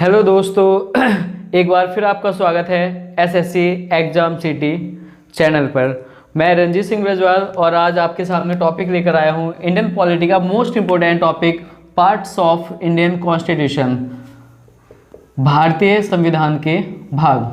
Hello दोस्तों, एक बार फिर आपका स्वागत है एसएससी एग्जाम सिटी चैनल पर। मैं रंजीत सिंह ब्रजवाल और आज आपके सामने टॉपिक लेकर आया हूँ इंडियन पॉलिटी का most important topic, parts of Indian constitution, भारतीय संविधान के भाग।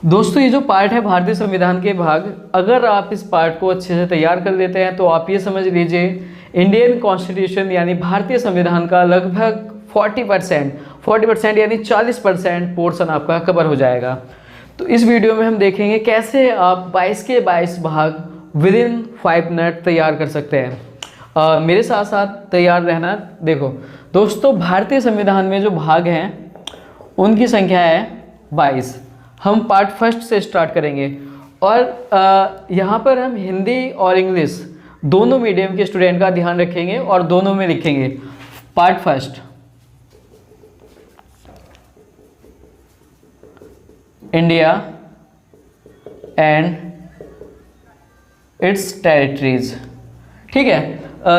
दोस्तों, ये जो पार्ट है भारतीय संविधान के भाग, अगर आप इस पार्ट को अच्छे से तैयार कर लेते हैं तो आप ये समझ लीजिए इंडियन कॉन्स्टिट्यूशन यानी भारतीय संविधान का लगभग 40% यानी 40% पोर्शन आपका कवर हो जाएगा। तो इस वीडियो में हम देखेंगे कैसे आप 22 के 22 भाग विद इन 5 मिनट तैयार कर सकते हैं। मेरे साथ साथ तैयार रहना। देखो दोस्तों, भारतीय संविधान में जो भाग हैं उनकी संख्या है 22। हम पार्ट फर्स्ट से स्टार्ट करेंगे और यहाँ पर हम हिंदी और इंग्लिश दोनों मीडियम के स्टूडेंट का ध्यान रखेंगे और दोनों में लिखेंगे। Part first, India and it's territories. ठीक है,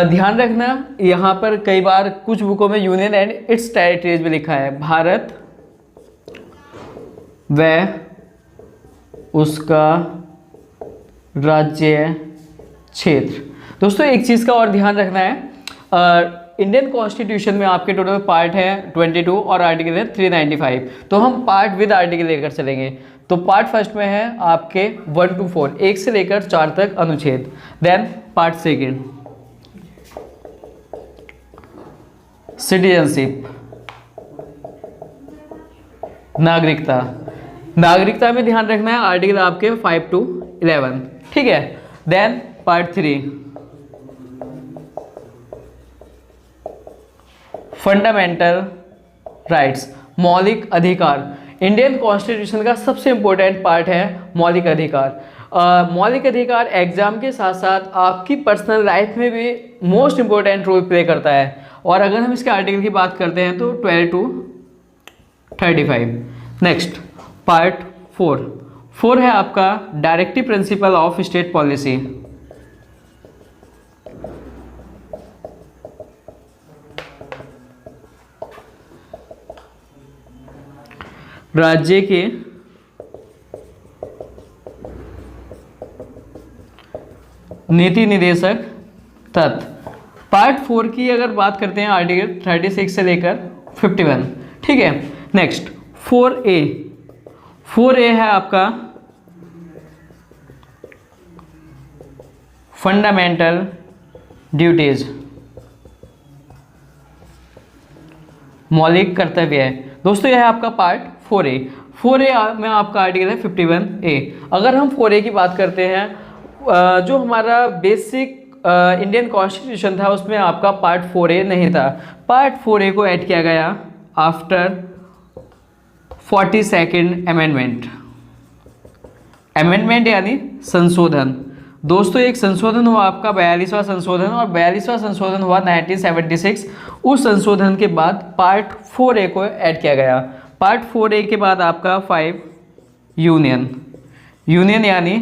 ध्यान रखना यहाँ पर कई बार कुछ बुकों में यूनियन एंड इट्स टेरिटरीज भी लिखा है, भारत व उसका राज्य क्षेत्र। दोस्तों, एक चीज़ का और ध्यान रखना है, इंडियन कॉन्स्टिट्यूशन में आपके टोटल पार्ट है 22 और आर्टिकल है 395। तो हम पार्ट विद आर्टिकल लेकर चलेंगे। तो पार्ट फर्स्ट में है आपके 1 to 4, 1 से लेकर 4 तक अनुच्छेद। देन पार्ट सेकेंड, सिटीजनशिप, नागरिकता में ध्यान रखना है आर्टिकल आपके 5 to 11। ठीक है। देन पार्ट 3, फंडामेंटल राइट्स, मौलिक अधिकार। इंडियन कॉन्स्टिट्यूशन का सबसे इंपॉर्टेंट पार्ट है मौलिक अधिकार। मौलिक अधिकार एग्जाम के साथ साथ आपकी पर्सनल लाइफ में भी मोस्ट इंपॉर्टेंट रोल प्ले करता है। और अगर हम इसके आर्टिकल की बात करते हैं तो 12 to 35। नेक्स्ट पार्ट 4 है आपका directive principle of state policy. राज्य के नीति निर्देशक तत्व। पार्ट 4 की अगर बात करते हैं आर्टिकल 36 से लेकर 51। ठीक है। नेक्स्ट 4A है आपका फंडामेंटल ड्यूटीज, मौलिक कर्तव्य है। दोस्तों, यह है आपका पार्ट 4A में आपका आर्टिकल है 51A। अगर हम 4A की बात करते हैं, जो हमारा बेसिक इंडियन कॉन्स्टिट्यूशन था उसमें आपका पार्ट 4A नहीं था। पार्ट 4A को ऐड किया गया आफ्टर 42nd अमेंडमेंट यानी संशोधन। दोस्तों, एक संशोधन हुआ आपका 42वां संशोधन, और 42वां संशोधन हुआ 1976। उस संशोधन के बाद पार्ट 4A को ऐड किया गया। पार्ट 4A के बाद आपका 5 यूनियन यानी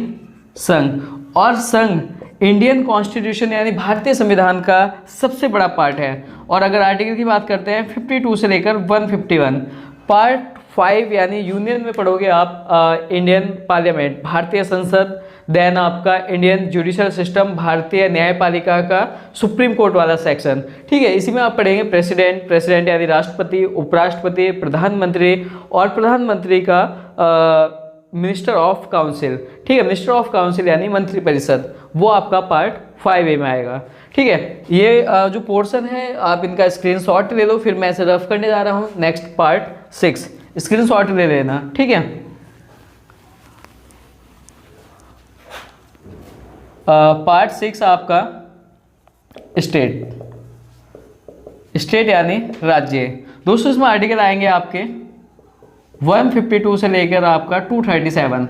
संघ। और संघ इंडियन कॉन्स्टिट्यूशन यानी भारतीय संविधान का सबसे बड़ा पार्ट है। और अगर आर्टिकल की बात करते हैं 52 से लेकर 151। पार्ट 5 यानी यूनियन में पढ़ोगे आप इंडियन पार्लियामेंट, भारतीय संसद। देन आपका इंडियन जुडिशल सिस्टम, भारतीय न्यायपालिका का सुप्रीम कोर्ट वाला सेक्शन। ठीक है। इसी में आप पढ़ेंगे प्रेसिडेंट यानी राष्ट्रपति, उपराष्ट्रपति, प्रधानमंत्री, और प्रधानमंत्री का मिनिस्टर ऑफ काउंसिल। ठीक है। मिनिस्टर ऑफ काउंसिल यानी मंत्रिपरिषद, वो आपका पार्ट 5A में आएगा। ठीक है। ये जो पोर्शन है आप इनका स्क्रीनशॉट ले लो, फिर मैं इसे रफ करने जा रहा हूँ। नेक्स्ट पार्ट 6, स्क्रीनशॉट ले लेना। ठीक है। पार्ट 6 आपका स्टेट यानी राज्य। दोस्तों, इसमें आर्टिकल आएंगे आपके 152 से लेकर आपका 237,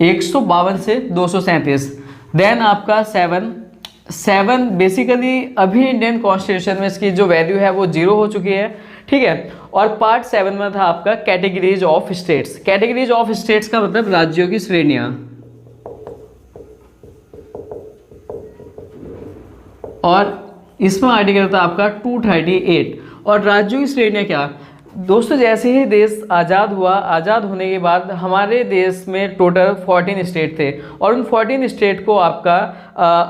152 से 237। देन आपका 7 बेसिकली अभी इंडियन कॉन्स्टिट्यूशन में इसकी जो वैल्यू है वो 0 हो चुकी है। ठीक है। और पार्ट 7 में था आपका categories of states. Categories of states का मतलब राज्यों की श्रेणियां। और इसमें आर्टिकल था आपका 238। और राज्यों की श्रेणियाँ क्या दोस्तों, जैसे ही देश आज़ाद हुआ, आज़ाद होने के बाद हमारे देश में टोटल 14 स्टेट थे और उन 14 स्टेट को आपका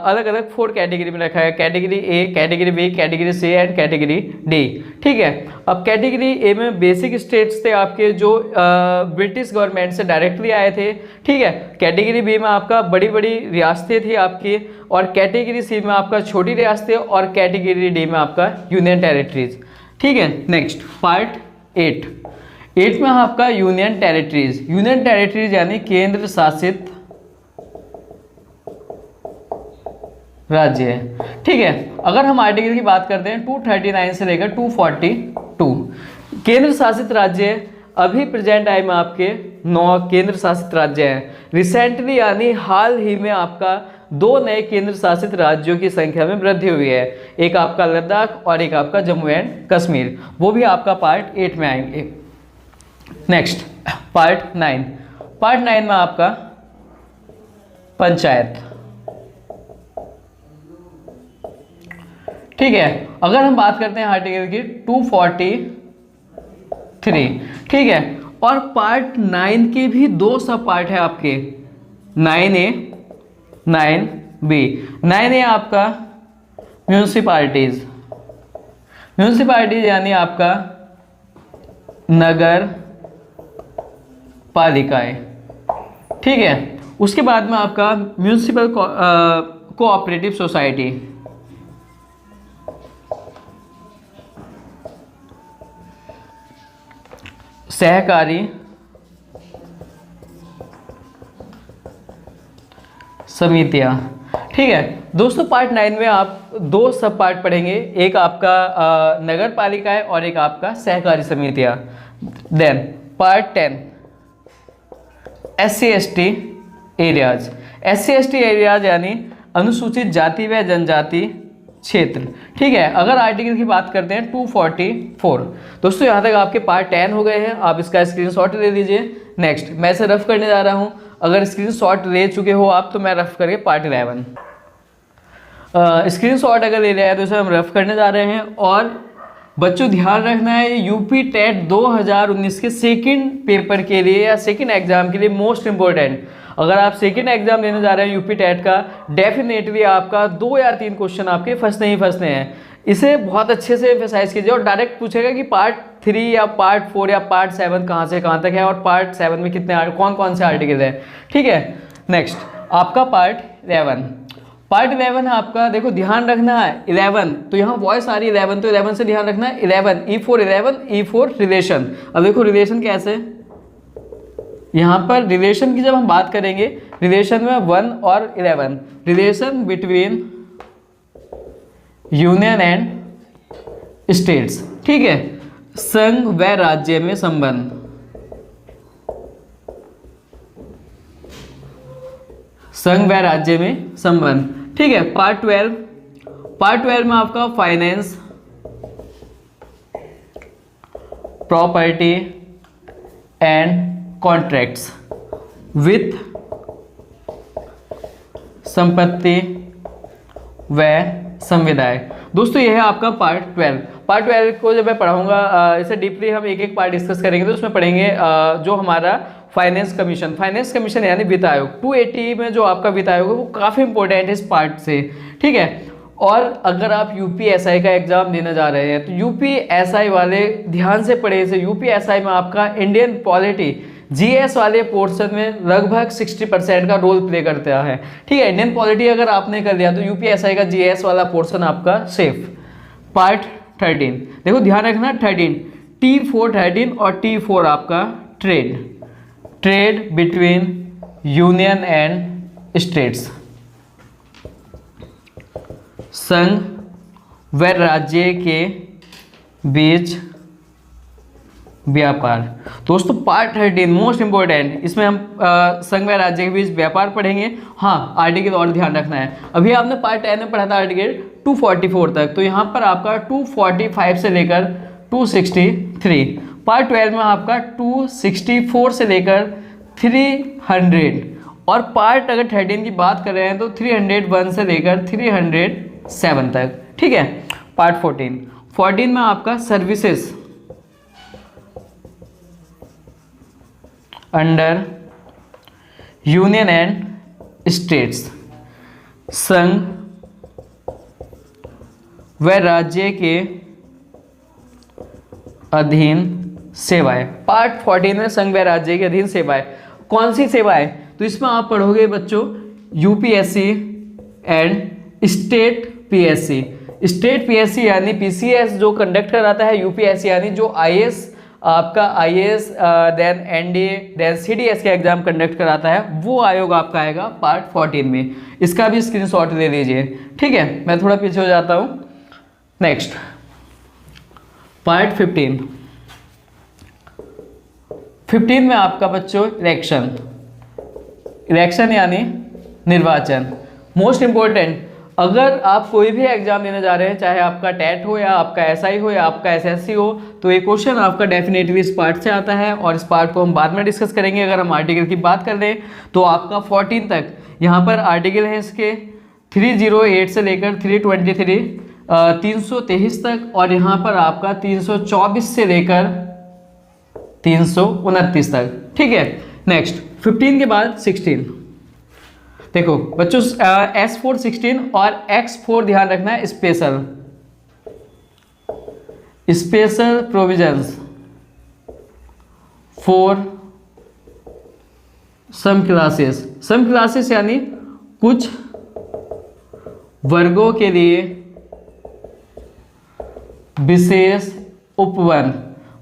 अलग अलग 4 कैटेगरी में रखा है। Category A, category B, category C and category D. ठीक है, अब कैटेगरी ए में बेसिक स्टेट्स थे आपके जो ब्रिटिश गवर्नमेंट से डायरेक्टली आए थे। ठीक है, कैटेगरी बी में आपका बड़ी बड़ी रियासतें थी आपकी, और कैटेगरी सी में आपका छोटी रियासतें, और कैटेगरी डी में आपका यूनियन टेरिटरीज। ठीक है, नेक्स्ट पार्ट 8 में आपका यूनियन टेरिटरीज। यूनियन टेरिटरीज यानी केंद्र शासित राज्य है। ठीक है, अगर हम आर्टिकल की बात करते हैं 239 से लेकर 242 केंद्र शासित राज्य। अभी प्रेजेंट टाइम में आपके 9 केंद्र शासित राज्य हैं। रिसेंटली यानी हाल ही में आपका 2 नए केंद्र शासित राज्यों की संख्या में वृद्धि हुई है, एक आपका लद्दाख और एक आपका जम्मू एंड कश्मीर, वो भी आपका पार्ट 8 में आएंगे। Next part 9। पार्ट 9 में आपका पंचायत। ठीक है, अगर हम बात करते हैं आर्टिकल की 243। ठीक है, और पार्ट 9 के भी 2 सब पार्ट है आपके, 9A 9B। 9A आपका म्यूनिसिपालिटीज। म्यूनिसिपालिटीज यानी आपका नगर पालिकाएं। ठीक है, उसके बाद में आपका म्यूनिसिपल कोऑपरेटिव सोसाइटी। सहकारी समितियां। ठीक है दोस्तों, पार्ट 9 में आप 2 सब पार्ट पढ़ेंगे, एक आपका नगर पालिकाएं और एक आपका सहकारी समितियां। Then part 10 SC/ST areas. SC/ST areas यानी अनुसूचित जाति व जनजाति क्षेत्र। ठीक है, अगर आर्टिकल की बात करते हैं 244। दोस्तों यहाँ तक आपके पार्ट 10 हो गए हैं, आप इसका स्क्रीनशॉट ले लीजिए। नेक्स्ट मैं इसे रफ करने जा रहा हूँ, अगर स्क्रीनशॉट ले चुके हो आप तो मैं रफ करके पार्ट 11 स्क्रीनशॉट अगर ले लिया है तो इसे हम रफ करने जा रहे हैं। और बच्चों ध्यान रखना है, ये यूपी टेट 2019 के सेकंड पेपर के लिए या सेकंड एग्जाम के लिए मोस्ट इंपॉर्टेंट। अगर आप सेकंड एग्जाम देने जा रहे हैं यूपी टेट का, डेफिनेटली आपका 2 या 3 क्वेश्चन आपके फंसने ही फंसने हैं। इसे बहुत अच्छे से एम्फेसाइज कीजिए और डायरेक्ट पूछेगा कि पार्ट 3 या पार्ट 4 या पार्ट 7 कहाँ से कहाँ तक है और पार्ट 7 में कितने कौन कौन से आर्टिकल हैं। ठीक है, नेक्स्ट आपका पार्ट 11। पार्ट 11 है आपका, देखो ध्यान रखना है 11, तो यहाँ वॉइस आ रही है 11, तो 11 से ध्यान रखना है 11 E for 11 E for relation. अब देखो रिलेशन कैसे, यहाँ पर रिलेशन की जब हम बात करेंगे, रिलेशन में 1 और 11, relation between union and states. ठीक है, संघ व राज्य में संबंध, संघ व राज्य में संबंध। ठीक है, पार्ट 12। पार्ट 12 में आपका finance, property and contracts with संपत्ति व संविदाएं। दोस्तों यह है आपका पार्ट 12। पार्ट 12 को जब मैं पढ़ाऊंगा, इसे डीपली हम एक एक पार्ट डिस्कस करेंगे, तो उसमें पढ़ेंगे जो हमारा फाइनेंस कमीशन। फाइनेंस कमीशन यानी वित्त आयोग 280 में जो आपका वित्त आयोग है वो काफ़ी इंपॉर्टेंट है इस पार्ट से। ठीक है, और अगर आप यूपीएसआई का एग्जाम देने जा रहे हैं तो यूपीएसआई वाले ध्यान से पढ़े इसे। यूपीएसआई में आपका इंडियन पॉलिटी जीएस वाले पोर्शन में लगभग 60% का रोल प्ले करता है। ठीक है, इंडियन पॉलिटी अगर आपने कर लिया तो यूपीएसआई का जीएस वाला पोर्शन आपका सेफ। पार्ट 13, देखो ध्यान रखना 13 T4 13 और T4 आपका trade, trade between union and states, संघ व राज्य के बीच व्यापार। दोस्तों पार्ट 13 मोस्ट इंपॉर्टेंट, इसमें हम संघ व राज्य के बीच व्यापार पढ़ेंगे। हाँ, आर्टिकल और ध्यान रखना है, अभी आपने पार्ट 10 में पढ़ा था आर्टिकल 244 तक, तो यहाँ पर आपका 245 से लेकर 263। पार्ट 12 में आपका 264 से लेकर 300, और पार्ट अगर 13 की बात कर रहे हैं तो 301 से लेकर 300 7 तक। ठीक है। पार्ट 14 में आपका services under union and states, संघ व राज्य के अधीन सेवाएं। पार्ट 14 में संघ व राज्य के अधीन सेवाएं, कौन सी सेवाएं? तो इसमें आप पढ़ोगे बच्चों UPSC and state PSC. State PSC यानी पीसीएस जो कंडक्ट कराता है, यूपीएससी यानी जो आईएएस आपका IAS then NDA then CDS का एग्जाम कंडक्ट कराता है, वो आयोग आपका आएगा पार्ट 14 में। इसका भी स्क्रीनशॉट ले लीजिए। ठीक है, मैं थोड़ा पीछे हो जाता हूँ। नेक्स्ट पार्ट 15 में आपका बच्चों इलेक्शन यानी निर्वाचन। मोस्ट इंपॉर्टेंट, अगर आप कोई भी एग्जाम देने जा रहे हैं, चाहे आपका टेट हो या आपका एसआई हो या आपका एसएससी हो, तो ये क्वेश्चन आपका डेफिनेटली इस पार्ट से आता है और इस पार्ट को हम बाद में डिस्कस करेंगे। अगर हम आर्टिकल की बात कर लें तो आपका 14 तक यहाँ पर आर्टिकल है इसके 308 से लेकर 323 323 तक, और यहाँ पर आपका 324 से लेकर 329 तक। ठीक है। नेक्स्ट 15 के बाद 16। देखो बच्चों S4 16 और X4 ध्यान रखना है, special provisions for some classes यानी कुछ वर्गों के लिए विशेष उपवन।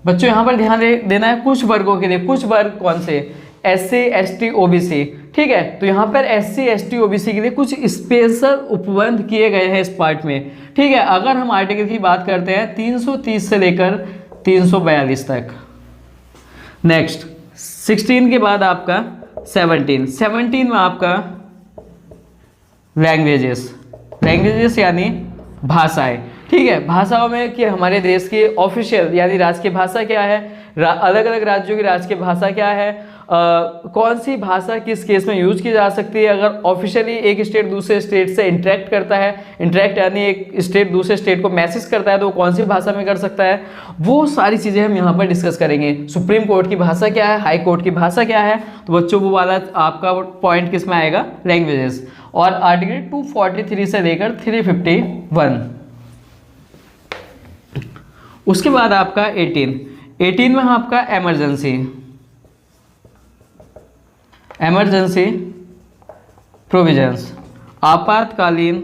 बच्चों यहां पर ध्यान देना है, कुछ वर्गों के लिए। कुछ वर्ग कौन से? SC ST OBC। ठीक है, तो यहाँ पर SC ST OBC के लिए कुछ स्पेशल उपबंध किए गए हैं इस पार्ट में। ठीक है। अगर हम आर्टिकल की बात करते हैं 330 से लेकर 342 तक। नेक्स्ट 16 के बाद आपका 17 में आपका लैंग्वेजेस यानी भाषाएं। ठीक है, भाषाओं में कि हमारे देश की ऑफिशियल यानी राजकीय भाषा क्या है, अलग अलग राज्यों की राजकीय भाषा क्या है, कौन सी भाषा किस केस में यूज की जा सकती है, अगर ऑफिशियली एक स्टेट दूसरे स्टेट से इंटरेक्ट करता है, इंटरेक्ट यानी एक स्टेट दूसरे स्टेट को मैसेज करता है, तो वो कौन सी भाषा में कर सकता है, वो सारी चीज़ें हम यहाँ पर डिस्कस करेंगे। सुप्रीम कोर्ट की भाषा क्या है, हाई कोर्ट की भाषा क्या है, तो बच्चों वो वाला आपका पॉइंट किस में आएगा? लैंग्वेजेस। और आर्टिकल 243 से लेकर 351। उसके बाद आपका 18 में आपका इमरजेंसी प्रोविजंस, आपातकालीन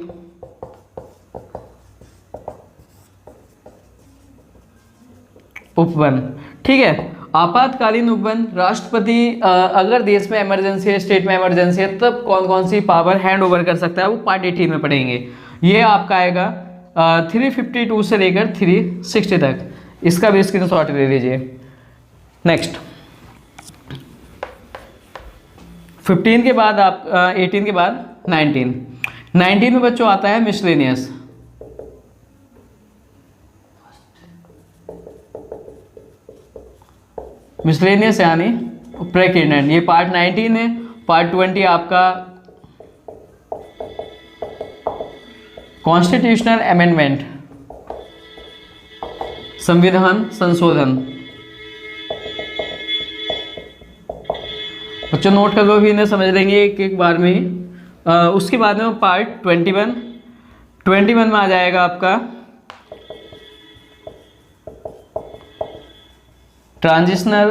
उपवन। ठीक है, आपातकालीन उपवन, राष्ट्रपति अगर देश में इमरजेंसी है, स्टेट में इमरजेंसी है, तब कौन कौन सी पावर हैंड ओवर कर सकता है, वो पार्ट 18 में पढ़ेंगे। ये आपका आएगा 352 से लेकर 360 तक। इसका भी स्क्रीनशॉट ले लीजिए। नेक्स्ट 15 के बाद आप 18 के बाद 19 में बच्चों आता है मिसलेनियस यानी प्रेक्रिनेंट। ये पार्ट 19 है। पार्ट 20 आपका कॉन्स्टिट्यूशनल अमेंडमेंट, संविधान संशोधन। बच्चों नोट कर लो, भी इन्हें समझ लेंगे एक बार में ही। उसके बाद में पार्ट 21 में आ जाएगा आपका transitional,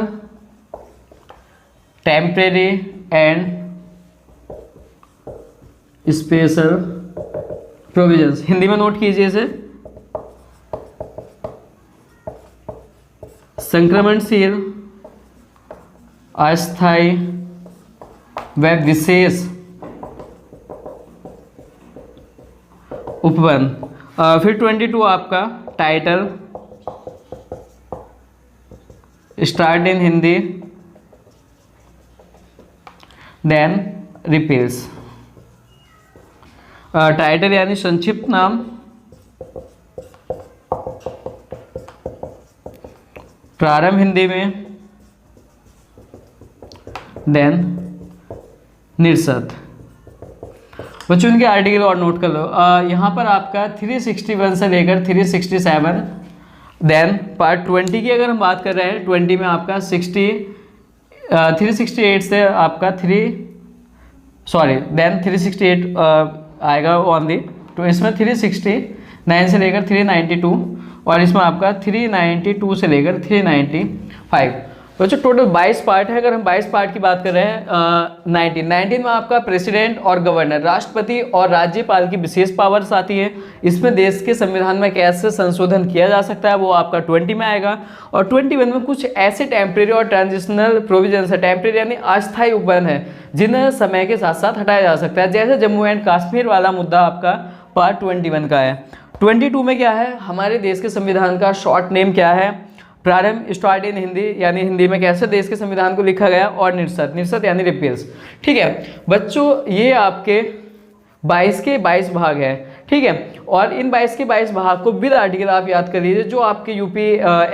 temporary and special provisions. Hindi में नोट कीजिए इसे। संक्रमणशील, अस्थायी व विशेष उपवन। फिर 22 आपका title, start in Hindi, then repeals. Title यानी संक्षिप्त नाम, प्रारंभ हिंदी में, देन निरसत। बच्चों इनके आर्टिकल और नोट कर लो। यहाँ पर आपका 361 से लेकर 367, देन पार्ट 20 की अगर हम बात कर रहे हैं, 20 में आपका 368 से आपका 368 आएगा ऑन दी, तो इसमें 369 से लेकर 392 और इसमें आपका 392 से लेकर 395। बच्चों टोटल 22 पार्ट है। अगर हम 22 पार्ट की बात कर रहे हैं, 19 में आपका प्रेसिडेंट और गवर्नर, राष्ट्रपति और राज्यपाल की विशेष पावर्स आती है। इसमें देश के संविधान में कैसे संशोधन किया जा सकता है वो आपका 20 में आएगा। और 21 में कुछ ऐसे टेम्परेरी और ट्रांजिशनल प्रोविजंस है, टेम्परेरी यानी अस्थायी उपबंध है, जिन्हें समय के साथ साथ हटाया जा सकता है, जैसे जम्मू एंड कश्मीर वाला मुद्दा आपका पार्ट 21 का है। 22 में क्या है, हमारे देश के संविधान का शॉर्ट नेम क्या है, प्रारंभ स्टार्ट इन हिंदी, यानी हिंदी में कैसे देश के संविधान को लिखा गया, और निरसत यानी रिपील्स। ठीक है बच्चों, ये आपके 22 के 22 भाग है। ठीक है, और इन 22 के 22 भाग को विद आर्टिकल आप याद कर लीजिए, जो आपके UP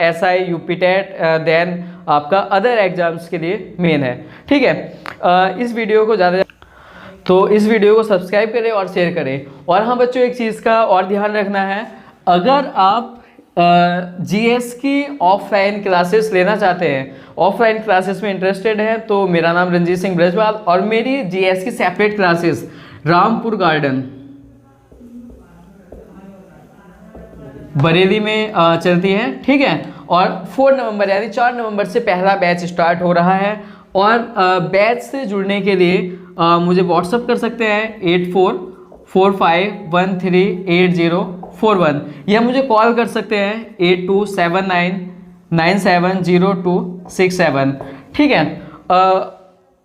SI, UP TET, then आपका अदर एग्जाम्स के लिए मेन है। ठीक है, इस वीडियो को तो इस वीडियो को सब्सक्राइब करें और शेयर करें। और हाँ बच्चों, एक चीज़ का और ध्यान रखना है, अगर आप जीएस की ऑफलाइन क्लासेस लेना चाहते हैं, ऑफलाइन क्लासेस में इंटरेस्टेड हैं, तो मेरा नाम रंजीत सिंह ब्रजवाल और मेरी जीएस की separate classes Rampur garden Bareilly में चलती है। ठीक है, और 4 नवंबर यानी 4 नवंबर से पहला बैच स्टार्ट हो रहा है। और बैच से जुड़ने के लिए मुझे व्हाट्सअप कर सकते हैं 8445138041, या मुझे कॉल कर सकते हैं 8279970267। ठीक है,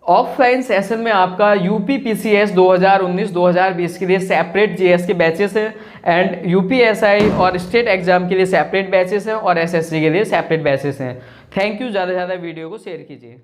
ऑफलाइन सेशन में आपका यूपी पीसीएस 2019-2020 के लिए सेपरेट जीएस के बैचेस हैं, एंड यूपी एसआई और स्टेट एग्जाम के लिए सेपरेट बैचेस हैं, और एसएससी के लिए सेपरेट बैचेस हैं। Thank you. ज़्यादा से ज़्यादा वीडियो को शेयर कीजिए।